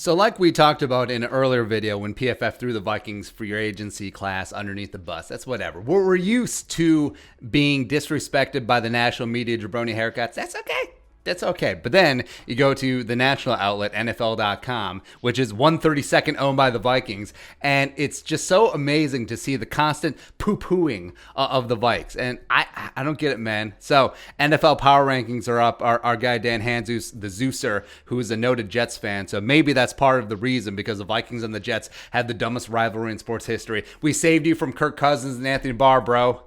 So like we talked about in an earlier video when PFF threw the Vikings free agency class underneath the bus, that's whatever. We're used to being disrespected by the national media jabroni haircuts. That's okay. That's okay. But then you go to the national outlet, NFL.com, which is 132nd owned by the Vikings. And it's just so amazing to see the constant poo-pooing of the Vikes. And I don't get it, man. So NFL power rankings are up. Our guy Dan Hanzus, the Zeuser, who is a noted Jets fan. So maybe that's part of the reason, because the Vikings and the Jets had the dumbest rivalry in sports history. We saved you from Kirk Cousins and Anthony Barr, bro.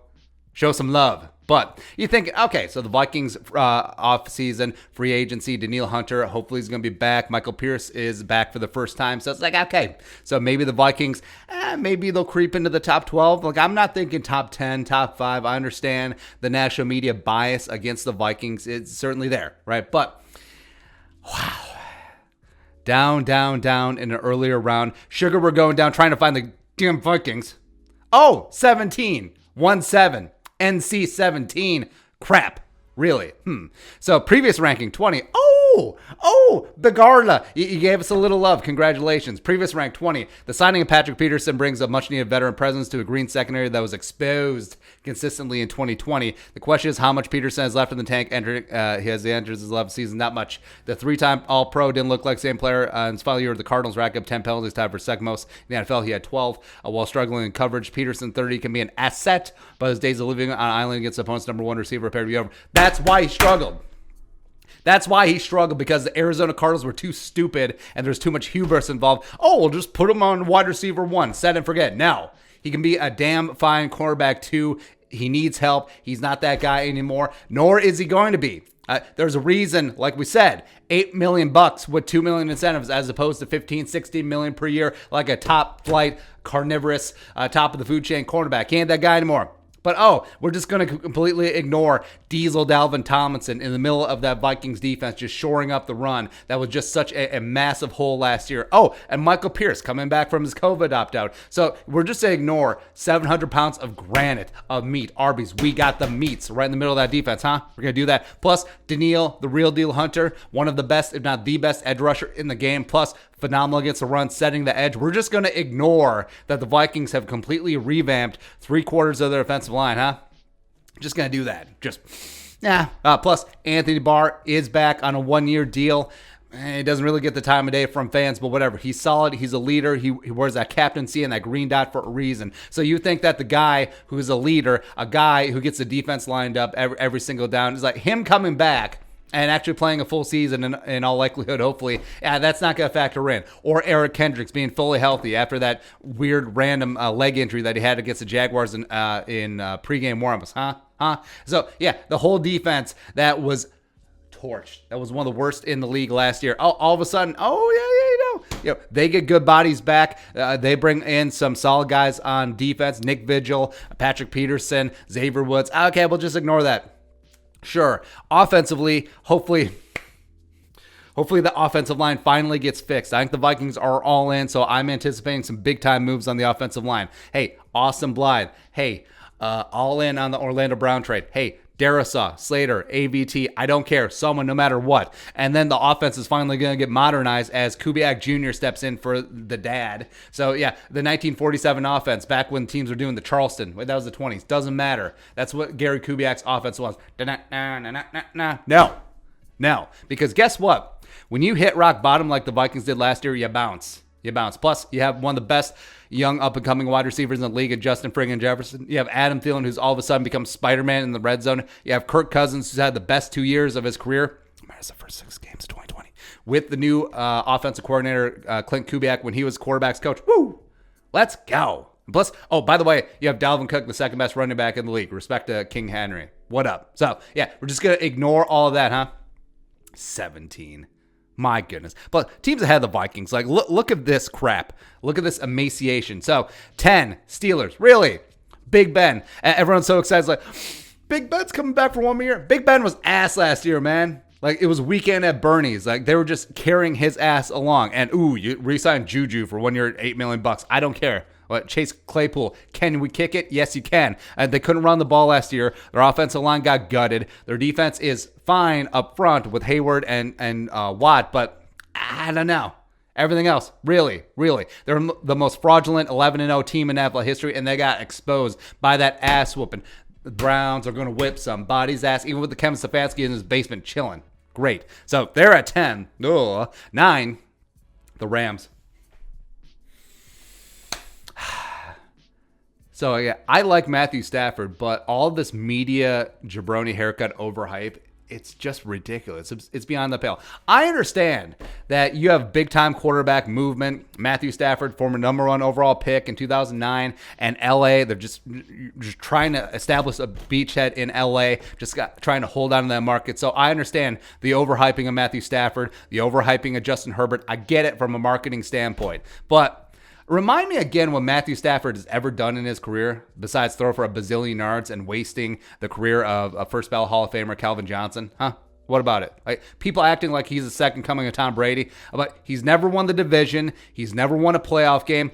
Show some love. But you think, okay, so the Vikings off-season, free agency, Danielle Hunter, hopefully he's going to be back. Michael Pierce is back for the first time. So it's like, okay, so maybe the Vikings, maybe they'll creep into the top 12. Like, I'm not thinking top 10, top 5. I understand the national media bias against the Vikings. It's certainly there, right? But, wow. Down in an earlier round. Sugar, we're going down, trying to find the damn Vikings. Oh, 17, 1-7. NC 17. Crap. Really? So previous ranking 20. Oh, Begarla. You gave us a little love. Congratulations. Previous rank 20. The signing of Patrick Peterson brings a much needed veteran presence to a green secondary that was exposed consistently in 2020. The question is how much Peterson has left in the tank. He has the enters his 11th season. Not much. The 3-time All-Pro didn't look like the same player. In his final year, the Cardinals racked up 10 penalties, tied for second most in the NFL. He had 12 while struggling in coverage. Peterson, 30, can be an asset, but his days of living on an island against the opponent's number one receiver appear to be over. That's why he struggled. Because the Arizona Cardinals were too stupid and there's too much hubris involved. Oh, we'll just put him on wide receiver 1. Set and forget. No. He can be a damn fine cornerback 2. He needs help. He's not that guy anymore, nor is he going to be. There's a reason, like we said, $8 million with $2 million incentives as opposed to $15, $16 million per year like a top flight, carnivorous, top of the food chain cornerback. He ain't that guy anymore. But, we're just going to completely ignore Diesel Dalvin Tomlinson in the middle of that Vikings defense, just shoring up the run. That was just such a massive hole last year. Oh, and Michael Pierce coming back from his COVID opt-out. So we're just going to ignore 700 pounds of granite of meat. Arby's, we got the meats right in the middle of that defense, huh? We're going to do that. Plus, Danielle, the real deal Hunter, one of the best, if not the best edge rusher in the game. Plus, phenomenal against the run, setting the edge. We're just going to ignore that the Vikings have completely revamped 3/4 of their offensive line, huh? Just going to do that. Plus, Anthony Barr is back on a 1-year deal. He doesn't really get the time of day from fans, but whatever. He's solid. He's a leader. He wears that captaincy and that green dot for a reason. So you think that the guy who is a leader, a guy who gets the defense lined up every single down, is like him coming back and actually playing a full season in all likelihood, hopefully, that's not going to factor in. Or Eric Kendricks being fully healthy after that weird random leg injury that he had against the Jaguars in pregame warm-ups, huh? So, yeah, the whole defense that was torched. That was one of the worst in the league last year. All of a sudden, they get good bodies back. They bring in some solid guys on defense. Nick Vigil, Patrick Peterson, Xavier Woods. Okay, we'll just ignore that. Sure. Offensively, hopefully the offensive line finally gets fixed. I think the Vikings are all in, so I'm anticipating some big-time moves on the offensive line. Hey, Austin Blythe. Hey, all in on the Orlando Brown trade. Hey, Darisaw, Slater, AVT, I don't care. Someone, no matter what. And then the offense is finally going to get modernized as Kubiak Jr. steps in for the dad. So, yeah, the 1947 offense, back when teams were doing the Charleston. That was the 20s. Doesn't matter. That's what Gary Kubiak's offense was. No. Because guess what? When you hit rock bottom like the Vikings did last year, you bounce. Plus, you have one of the best young up-and-coming wide receivers in the league, Justin friggin' Jefferson. You have Adam Thielen, who's all of a sudden become Spider-Man in the red zone. You have Kirk Cousins, who's had the best 2 years of his career. Minus the first 6 games of 2020. With the new offensive coordinator, Clint Kubiak, when he was quarterback's coach. Woo! Let's go. Plus, by the way, you have Dalvin Cook, the second best running back in the league. Respect to King Henry. What up? So, yeah, we're just going to ignore all of that, huh? 17. My goodness. But teams ahead of the Vikings, like, look at this crap. Look at this emaciation. So, 10, Steelers. Really? Big Ben. Everyone's so excited. It's like, Big Ben's coming back for 1 more year. Big Ben was ass last year, man. Like, it was weekend at Bernie's. Like, they were just carrying his ass along. And, you re-signed Juju for 1 year at $8 million. I don't care. What, Chase Claypool, can we kick it? Yes, you can. They couldn't run the ball last year. Their offensive line got gutted. Their defense is fine up front with Hayward and Watt, but I don't know. Everything else, really. They're the most fraudulent 11-0 team in NFL history, and they got exposed by that ass whooping. The Browns are going to whip somebody's ass, even with the Kevin Stefanski in his basement chilling. Great. So they're at 10. 9, the Rams. So, yeah, I like Matthew Stafford, but all of this media jabroni haircut overhype, it's just ridiculous. It's beyond the pale. I understand that you have big-time quarterback movement. Matthew Stafford, former number 1 overall pick in 2009, and L.A., they're just trying to establish a beachhead in L.A., trying to hold on to that market. So I understand the overhyping of Matthew Stafford, the overhyping of Justin Herbert. I get it from a marketing standpoint. But remind me again what Matthew Stafford has ever done in his career besides throw for a bazillion yards and wasting the career of a first ballot Hall of Famer Calvin Johnson. Huh? What about it? Like, people acting like he's the second coming of Tom Brady, but he's never won the division. He's never won a playoff game.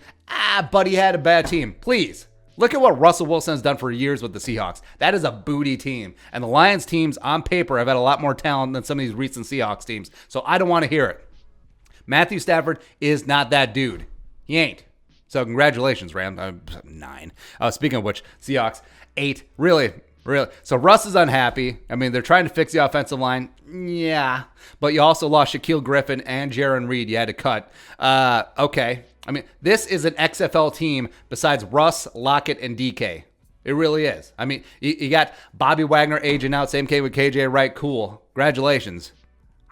But he had a bad team. Please. Look at what Russell Wilson has done for years with the Seahawks. That is a booty team. And the Lions teams on paper have had a lot more talent than some of these recent Seahawks teams. So I don't want to hear it. Matthew Stafford is not that dude. He ain't. So congratulations, Ram. 9. Speaking of which, Seahawks, 8. Really. So Russ is unhappy. I mean, they're trying to fix the offensive line. Yeah. But you also lost Shaquille Griffin and Jaron Reed. You had to cut. Okay. I mean, this is an XFL team besides Russ, Lockett, and DK. It really is. I mean, you got Bobby Wagner aging out. Same case with KJ Wright. Cool. Congratulations.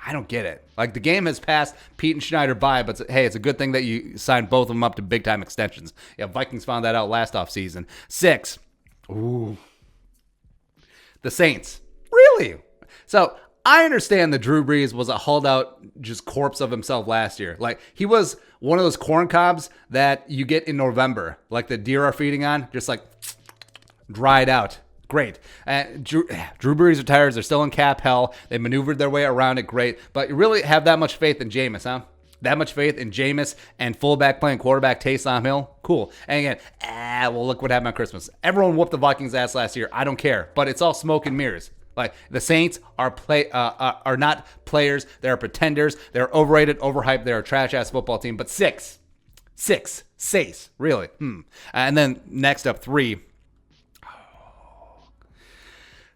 I don't get it. Like, the game has passed Pete and Schneider by, but hey, it's a good thing that you signed both of them up to big-time extensions. Yeah, Vikings found that out last offseason. 6. Ooh. The Saints. Really? So, I understand that Drew Brees was a hauled-out just corpse of himself last year. Like, he was one of those corn cobs that you get in November, like the deer are feeding on, just like dried out. Great. Drew Brees retires. They're still in cap hell. They maneuvered their way around it. Great. But you really have that much faith in Jameis, huh? That much faith in Jameis and fullback playing quarterback Taysom Hill? Cool. And again, well, look what happened on Christmas. Everyone whooped the Vikings' ass last year. I don't care. But it's all smoke and mirrors. Like, the Saints are not players. They're pretenders. They're overrated, overhyped. They're a trash-ass football team. But 6. Really. And then next up, 3.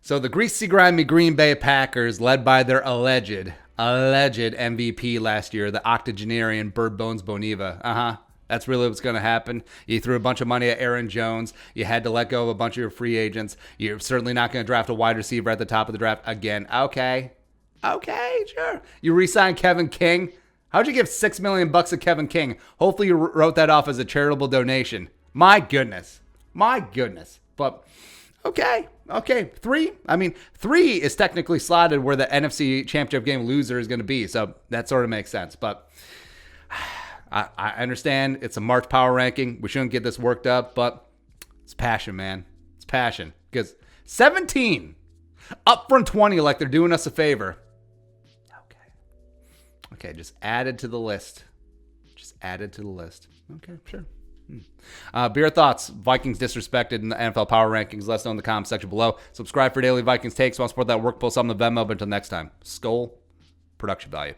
So the greasy, grimy Green Bay Packers, led by their alleged MVP last year, the octogenarian Bird Bones Boniva. That's really what's going to happen. You threw a bunch of money at Aaron Jones. You had to let go of a bunch of your free agents. You're certainly not going to draft a wide receiver at the top of the draft again. Okay, sure. You re-signed Kevin King. How'd you give $6 million to Kevin King? Hopefully you wrote that off as a charitable donation. My goodness. But okay. 3. I mean, 3 is technically slotted where the NFC Championship game loser is going to be. So that sort of makes sense. But I understand it's a March power ranking. We shouldn't get this worked up, but it's passion, man. It's passion. Because 17 up from 20 like they're doing us a favor. Okay, just added to the list. Okay, sure. Be your thoughts. Vikings disrespected in the NFL Power Rankings. Let us know in the comments section below. Subscribe for daily Vikings takes. Want to support that work? Post on the Venmo. But until next time, Skull Production Value.